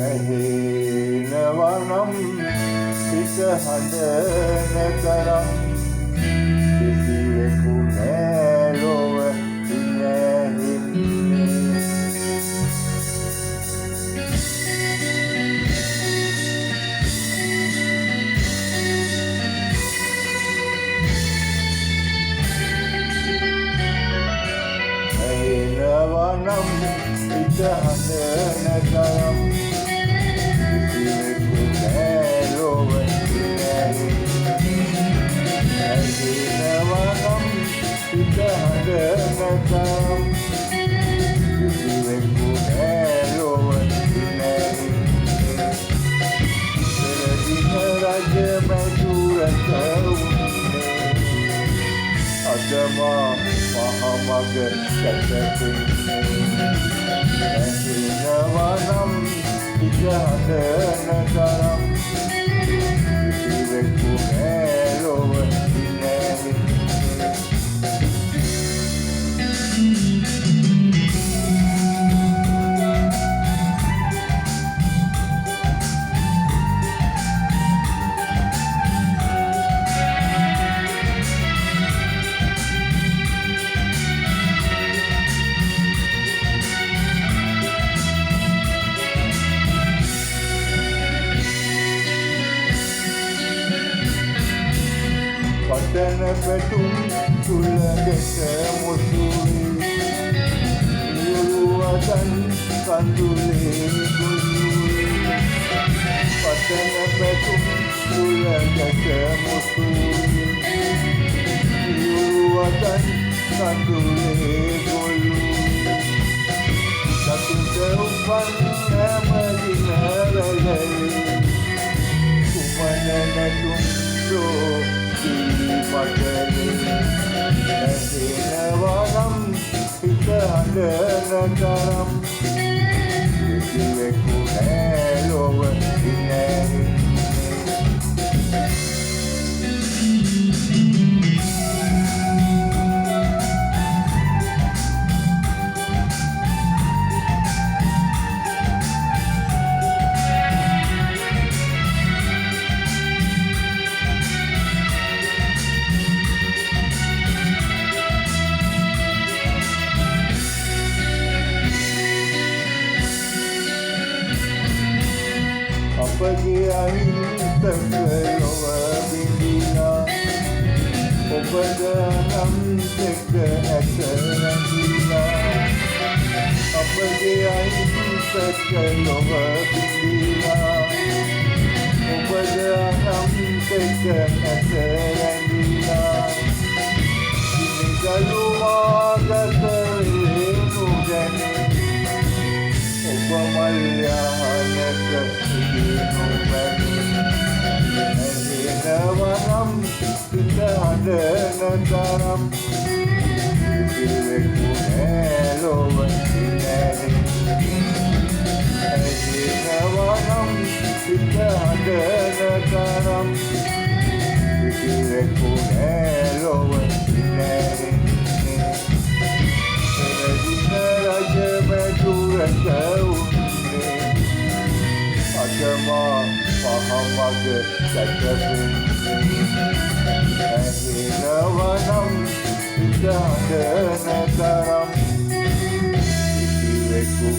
ඇහෙනවනම් සිත හඬන තරම් කිසිවෙකු නෑ ලොව ඉනැහින්නේ. ඇහෙනවනම් සිත හඬන තරම් කිසිවෙකු නෑ ලොව ඉනැහින්නේ. ඇහෙනවනම් සිත හඬන තරම් කිසිවෙකු නෑ ලොව ඉනැහින්නේ. පෙරදින රජ මැදුරට උන්නේ අදමා මහමග සැතපෙන්නේ. ඇහෙනවනම් සිත හඬන තරම් කිසිවෙකු නෑ ලොව ඉනැහින්නේ. පතන පැතුම් තුළ දෙස මුසුයි නියුවදන් කඳුලේ ගොනුයි. පතන පැතුම් තුළ දෙස මුසුයි නියුවදන් කඳුලේ ගොනුයි. සතුට උපන් හැමදින වැළලේ කුමන නැතුම් දෝ ඇහෙනවනම් සිත හඬන තරම් කිසිවෙකු නෑ ලොව ඉනැහින්නේ. අපගේ අහිංසක ලොව බිඳිලා ඔබද නම් දෙක ඇත රැඳිලා. අපගේ අහිංසක ලොව බිඳිලා ඔබද නම් දෙක ඇත රැඳිලා. ගලුමාගත වේනු ගැනේ ඔබ මල්යානක ඇහෙනවනම් සිත හඬන තරම් කිසිවෙකු නෑ ලොව ඉනැහින්නේ. ඇහෙනවනම් සිත හඬන තරම් කිසිවෙකු නෑ ලොව ඉනැහින්නේ. පෙරදින රජ මැදුරට උන්නේ අදමා මහමග සැතපෙන්නේ. ඇහෙනවනම් සිත හඬන තරම් කිසිවෙකු